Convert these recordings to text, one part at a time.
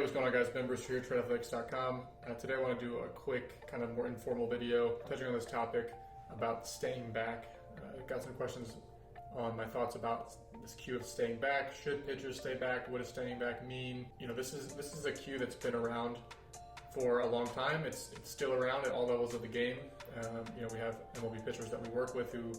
what's going on, guys? Ben Brewster here, detrimental. Today I want to do a quick, kind of more informal video touching on this topic about staying back. I've got some questions on my thoughts about this cue of staying back. Should pitchers stay back? What does staying back mean? You know, this is a cue that's been around for a long time. It's still around at all levels of the game. You know, we have MLB pitchers that we work with who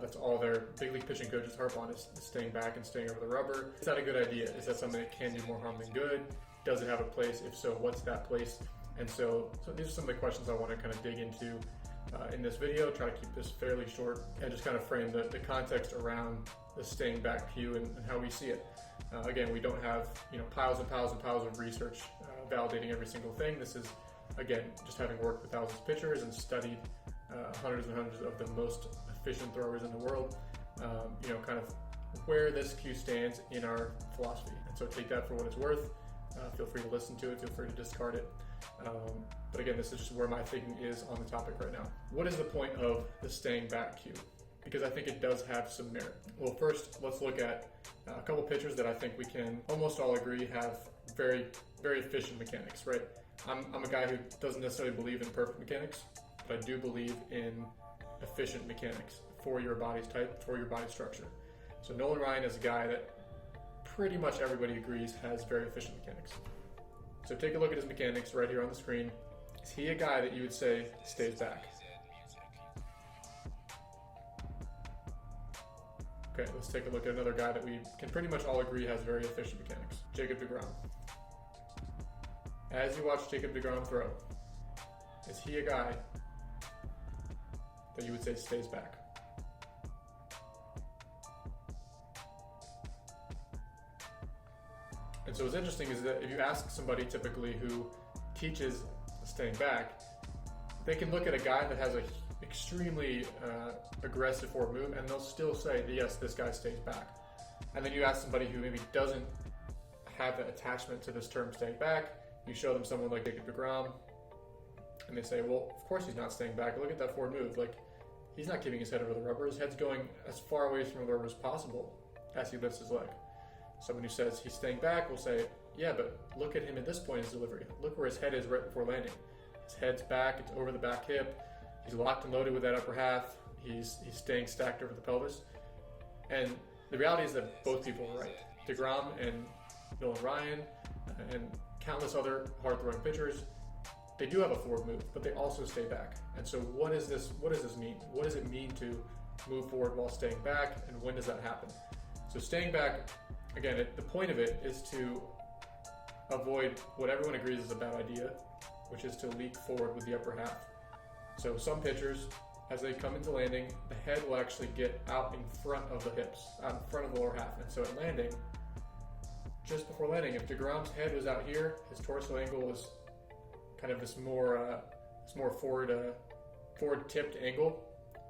that's all their big league pitching coaches harp on is staying back and staying over the rubber. Is that a good idea? Is that something that can do more harm than good? Does it have a place? If so, what's that place? And so these are some of the questions I want to kind of dig into in this video. Try to keep this fairly short and just kind of frame the context around the staying back cue and how we see it. Again, we don't have piles and piles and piles of research validating every single thing. This is, again, just having worked with thousands of pitchers and studied hundreds and hundreds of the most efficient throwers in the world, kind of where this cue stands in our philosophy. And so take that for what it's worth. Feel free to listen to it, feel free to discard it. But again, this is just where my thinking is on the topic right now. What is the point of the staying back cue? Because I think it does have some merit. Well, first, let's look at a couple pitchers that I think we can almost all agree have very, very efficient mechanics, right? I'm a guy who doesn't necessarily believe in perfect mechanics, but I do believe in efficient mechanics for your body's type, for your body structure. So Nolan Ryan is a guy that pretty much everybody agrees has very efficient mechanics. So take a look at his mechanics right here on the screen. Is he a guy that you would say stays back? Okay, let's take a look at another guy that we can pretty much all agree has very efficient mechanics. Jacob deGrom. As you watch Jacob deGrom throw, is he a guy that you would say stays back? And so what's interesting is that if you ask somebody typically who teaches staying back, they can look at a guy that has an extremely aggressive forward move and they'll still say, yes, this guy stays back. And then you ask somebody who maybe doesn't have that attachment to this term staying back, you show them someone like Jacob deGrom, and they say, well, of course he's not staying back. Look at that forward move. Like, he's not keeping his head over the rubber. His head's going as far away from the rubber as possible as he lifts his leg. Someone who says he's staying back will say, yeah, but look at him at this point in his delivery. Look where his head is right before landing. His head's back, it's over the back hip. He's locked and loaded with that upper half. He's staying stacked over the pelvis. And the reality is that both people are right. deGrom and Nolan Ryan and countless other hard-throwing pitchers, they do have a forward move, but they also stay back. And so what does this mean? What does it mean to move forward while staying back, and when does that happen? So staying back, again, the point of it is to avoid what everyone agrees is a bad idea, which is to leak forward with the upper half. So some pitchers, as they come into landing, the head will actually get out in front of the hips, out in front of the lower half. And so at landing, just before landing, if deGrom's head was out here, his torso angle was kind of this more forward tipped angle.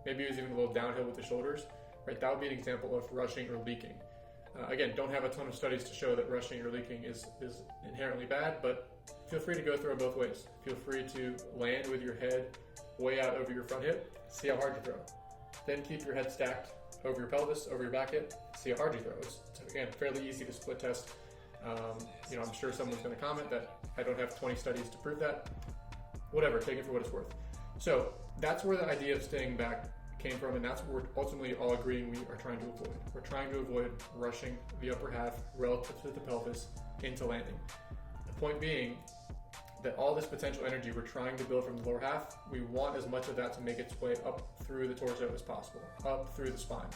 Maybe it was even a little downhill with the shoulders, right? That would be an example of rushing or leaking. Again, don't have a ton of studies to show that rushing or leaking is inherently bad, but feel free to go through it both ways. Feel free to land with your head way out over your front hip, see how hard you throw. Then keep your head stacked over your pelvis, over your back hip, see how hard you throw. It's again, fairly easy to split test. I'm sure someone's going to comment that I don't have 20 studies to prove that. Whatever, take it for what it's worth. So that's where the idea of staying back came from, and that's what we're ultimately all agreeing we are trying to avoid. We're trying to avoid rushing the upper half relative to the pelvis into landing. The point being that all this potential energy we're trying to build from the lower half, we want as much of that to make its way up through the torso as possible, up through the spine.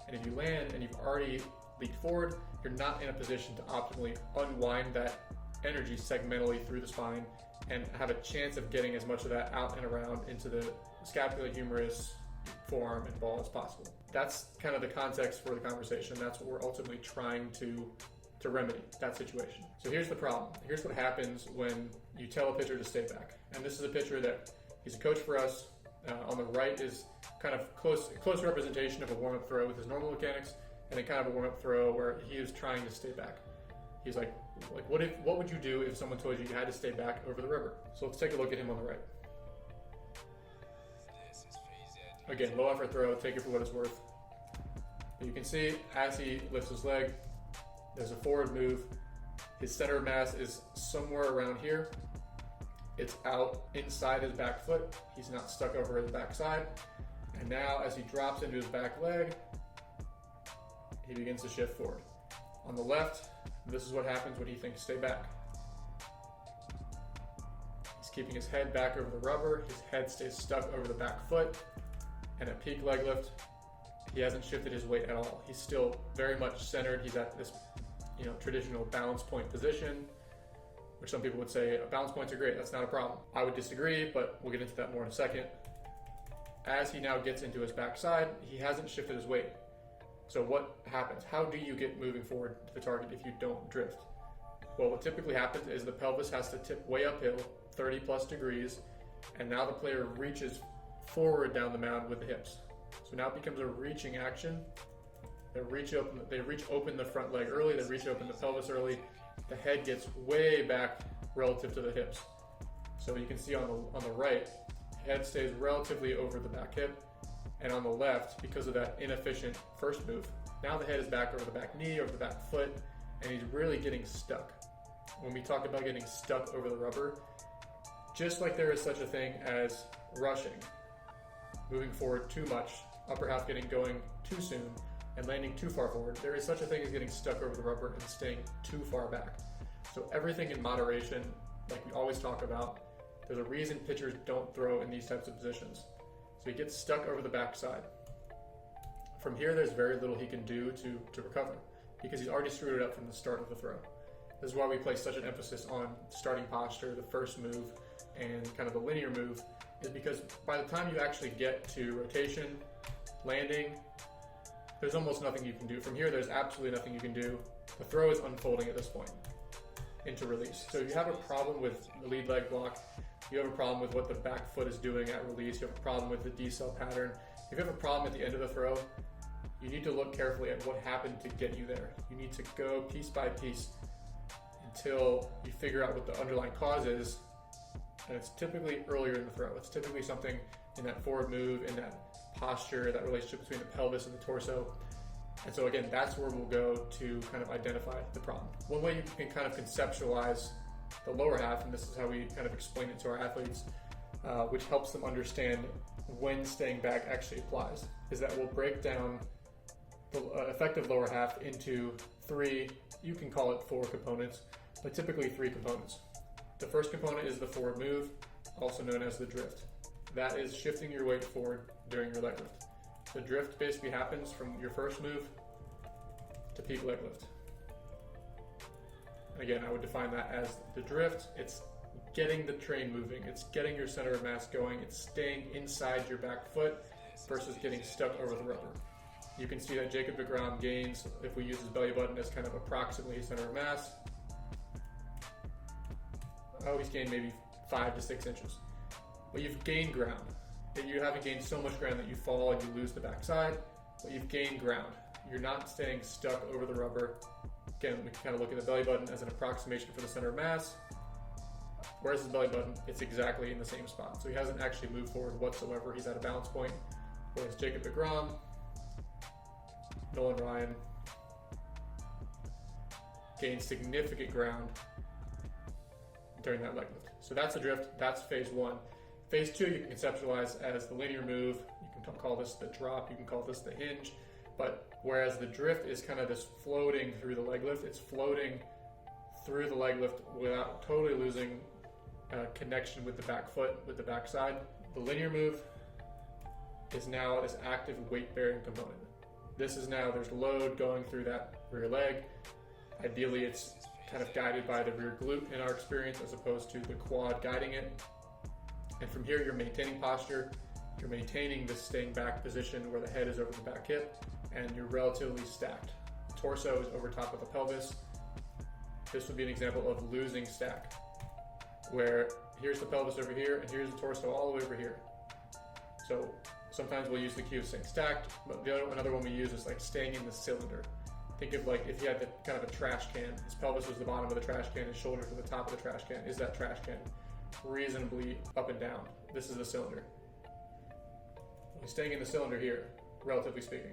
And if you land and you've already leaked forward, you're not in a position to optimally unwind that energy segmentally through the spine and have a chance of getting as much of that out and around into the scapula, humerus, forearm, and ball as possible. That's kind of the context for the conversation. That's what we're ultimately trying to remedy, that situation. So here's the problem. Here's what happens when you tell a pitcher to stay back. And this is a pitcher that he's a coach for us. On the right is kind of close representation of a warm-up throw with his normal mechanics, and then kind of a warm-up throw where he is trying to stay back. He's like what would you do if someone told you you had to stay back over the rubber? So let's take a look at him on the right. Again, low effort throw, take it for what it's worth. But you can see as he lifts his leg, there's a forward move, His center of mass is somewhere around here. It's out inside his back foot. He's not stuck over his back side. And now as he drops into his back leg, he begins to shift forward. On the left, this is what happens when he thinks stay back. He's keeping his head back over the rubber. His head stays stuck over the back foot. And at peak leg lift, he hasn't shifted his weight at all. He's still very much centered. He's at this, traditional balance point position, which some people would say balance points are great. That's not a problem. I would disagree, but we'll get into that more in a second. As he now gets into his backside, he hasn't shifted his weight. So what happens? How do you get moving forward to the target if you don't drift? Well, what typically happens is the pelvis has to tip way uphill, 30 plus degrees, and now the player reaches forward down the mound with the hips. So now it becomes a reaching action. They reach open the front leg early, they reach open the pelvis early. The head gets way back relative to the hips. So you can see on the right, head stays relatively over the back hip, and on the left, because of that inefficient first move, now the head is back over the back knee, over the back foot, and he's really getting stuck. When we talk about getting stuck over the rubber, just like there is such a thing as rushing, moving forward too much, upper half going too soon, and landing too far forward, there is such a thing as getting stuck over the rubber and staying too far back. So everything in moderation, like we always talk about, there's a reason pitchers don't throw in these types of positions. So he gets stuck over the backside. From here, there's very little he can do to recover because he's already screwed it up from the start of the throw. This is why we place such an emphasis on starting posture, the first move, and kind of the linear move, is because by the time you actually get to rotation, landing, there's almost nothing you can do. From here, there's absolutely nothing you can do. The throw is unfolding at this point into release. So if you have a problem with the lead leg block, you have a problem with what the back foot is doing at release, you have a problem with the decel pattern, if you have a problem at the end of the throw, you need to look carefully at what happened to get you there. You need to go piece by piece until you figure out what the underlying cause is, and it's typically earlier in the throw. It's typically something in that forward move, in that posture, that relationship between the pelvis and the torso. And so again, that's where we'll go to kind of identify the problem. One way you can kind of conceptualize the lower half, and this is how we kind of explain it to our athletes, which helps them understand when staying back actually applies, is that we'll break down the effective lower half into three, you can call it four components, but typically three components. The first component is the forward move, also known as the drift. That is shifting your weight forward during your leg lift. The drift basically happens from your first move to peak leg lift. And again, I would define that as the drift. It's getting the train moving. It's getting your center of mass going. It's staying inside your back foot versus getting stuck over the rubber. You can see that Jacob deGrom gains, if we use his belly button as kind of approximately his center of mass, he's gained maybe 5 to 6 inches. But you've gained ground. You haven't gained so much ground that you fall and you lose the backside, but you've gained ground. You're not staying stuck over the rubber. Again, we can kind of look at the belly button as an approximation for the center of mass. Whereas his belly button, it's exactly in the same spot. So he hasn't actually moved forward whatsoever. He's at a balance point. Whereas Jacob deGrom, Nolan Ryan gained significant ground during that leg lift. So that's the drift. That's phase one. Phase two, you can conceptualize as the linear move. You can call this the drop. You can call this the hinge. But whereas the drift is kind of this floating through the leg lift, it's floating through the leg lift without totally losing connection with the back foot, with the backside. The linear move is now this active weight-bearing component. This is now, there's load going through that rear leg. Ideally, it's kind of guided by the rear glute in our experience as opposed to the quad guiding it. And from here, you're maintaining posture, you're maintaining this staying back position where the head is over the back hip, and you're relatively stacked. The torso is over top of the pelvis. This would be an example of losing stack, where here's the pelvis over here, and here's the torso all the way over here. So sometimes we'll use the cue of staying stacked, but another one we use is like staying in the cylinder. Think of like if you had the kind of a trash can, his pelvis was the bottom of the trash can, his shoulders were the top of the trash can. Is that trash can reasonably up and down? This is the cylinder. He's staying in the cylinder here, relatively speaking.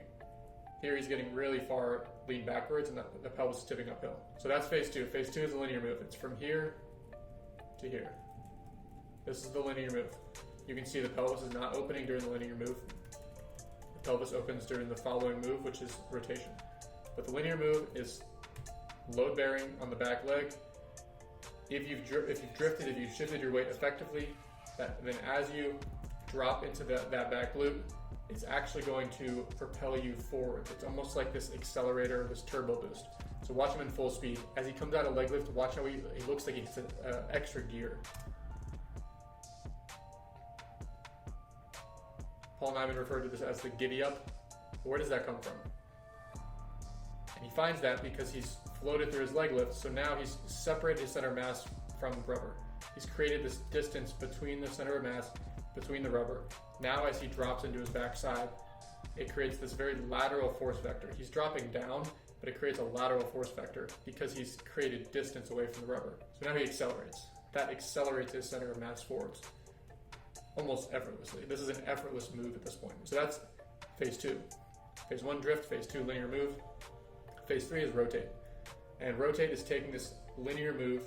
Here he's getting really far lean backwards and the pelvis is tipping uphill. So that's phase 2. Phase 2 is a linear move. It's from here to here. This is the linear move. You can see the pelvis is not opening during the linear move. The pelvis opens during the following move, which is rotation. But the linear move is load bearing on the back leg. If you've drifted, if you've shifted your weight effectively, then as you drop into that back glute, it's actually going to propel you forward. It's almost like this accelerator, this turbo boost. So watch him in full speed. As he comes out of leg lift, watch how he looks like he hits an extra gear. Paul Nyman referred to this as the giddy up. Where does that come from? And he finds that because he's floated through his leg lift, so now he's separated his center of mass from the rubber. He's created this distance between the center of mass, between the rubber. Now as he drops into his backside, it creates this very lateral force vector. He's dropping down, but it creates a lateral force vector because he's created distance away from the rubber. So now he accelerates. That accelerates his center of mass forwards almost effortlessly. This is an effortless move at this point. So that's phase 2. Phase 1, drift. Phase 2, linear move. Phase 3 is rotate. And rotate is taking this linear move.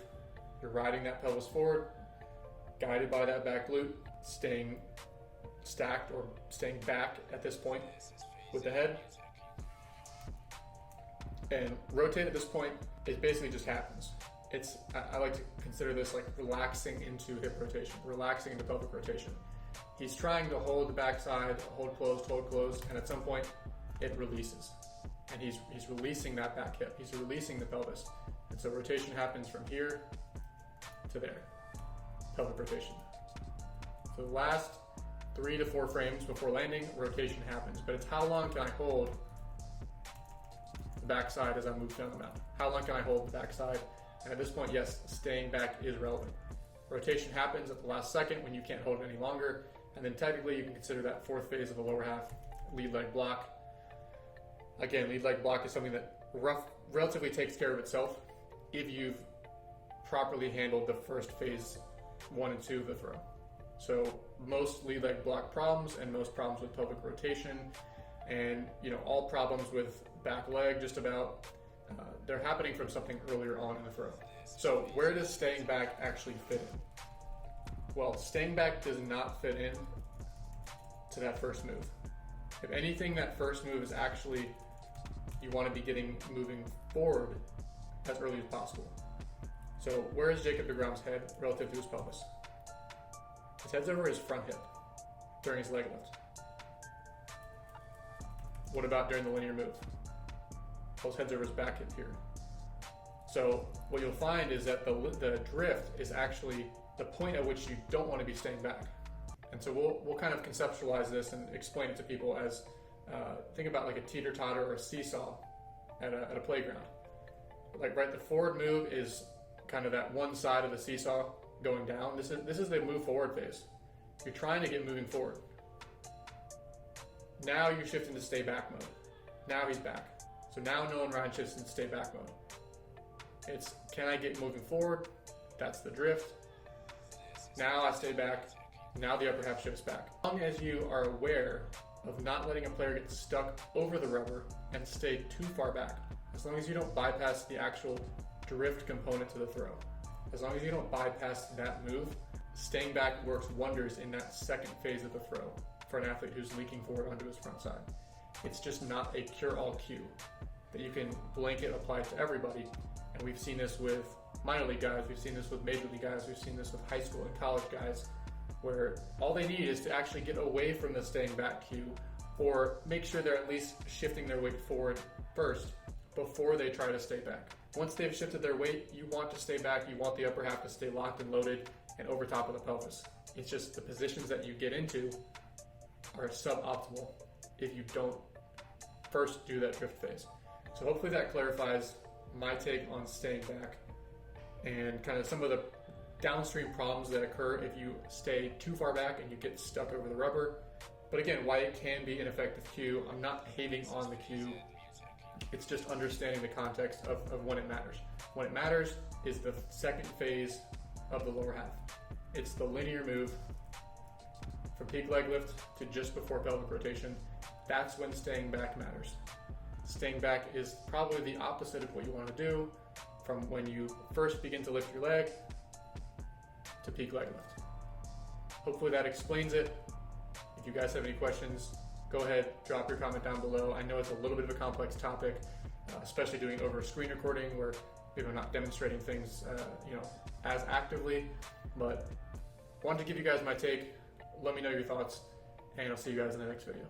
You're riding that pelvis forward, guided by that back glute, staying stacked or staying back at this point with the head. And rotate at this point, it basically just happens. I like to consider this like relaxing into hip rotation, relaxing into pelvic rotation. He's trying to hold the backside, hold closed, and at some point it releases. And he's releasing that back hip. He's releasing the pelvis. And so rotation happens from here to there. Pelvic rotation. So the last 3 to 4 frames before landing, rotation happens. But it's how long can I hold the backside as I move down the mat? How long can I hold the backside? And at this point, yes, staying back is relevant. Rotation happens at the last second when you can't hold it any longer. And then technically you can consider that 4th phase of the lower half, lead leg block. Again, lead leg block is something that relatively takes care of itself if you've properly handled the first phase 1 and 2 of the throw. So most lead leg block problems and most problems with pelvic rotation and all problems with back leg just about, they're happening from something earlier on in the throw. So where does staying back actually fit in? Well, staying back does not fit in to that first move. If anything, that first move is actually, you want to be moving forward as early as possible. So where is Jacob deGrom's head relative to his pelvis? His head's over his front hip during his leg lift. What about during the linear move? Well, his head's over his back hip here. So what you'll find is that the drift is actually the point at which you don't want to be staying back. And so we'll kind of conceptualize this and explain it to people as think about like a teeter-totter or a seesaw at a playground. Like the forward move is kind of that one side of the seesaw going down. This is the move forward phase. You're trying to get moving forward. Now you shift into stay back mode. Now he's back. So now Nolan Ryan shifts into stay back mode. It's, can I get moving forward? That's the drift. Now I stay back. Now the upper half shifts back. As long as you are aware of not letting a player get stuck over the rubber and stay too far back, as long as you don't bypass the actual drift component to the throw, as long as you don't bypass that move, staying back works wonders in that second phase of the throw for an athlete who's leaking forward onto his front side. It's just not a cure-all cue that you can blanket apply to everybody. And we've seen this with minor league guys, we've seen this with major league guys, we've seen this with high school and college guys, where all they need is to actually get away from the staying back cue or make sure they're at least shifting their weight forward first before they try to stay back. Once they've shifted their weight, you want to stay back, you want the upper half to stay locked and loaded and over top of the pelvis. It's just the positions that you get into are suboptimal if you don't first do that drift phase. So hopefully that clarifies my take on staying back and kind of some of the downstream problems that occur if you stay too far back and you get stuck over the rubber. But again, why it can be an effective cue. I'm not hating on the cue. It's just understanding the context of when it matters. When it matters is the second phase of the lower half. It's the linear move from peak leg lift to just before pelvic rotation. That's when staying back matters. Staying back is probably the opposite of what you want to do from when you first begin to lift your leg to peak leg lift. Hopefully that explains it. If you guys have any questions, go ahead, drop your comment down below. I know it's a little bit of a complex topic, especially doing over a screen recording where people are not demonstrating things as actively, but I wanted to give you guys my take. Let me know your thoughts, and I'll see you guys in the next video.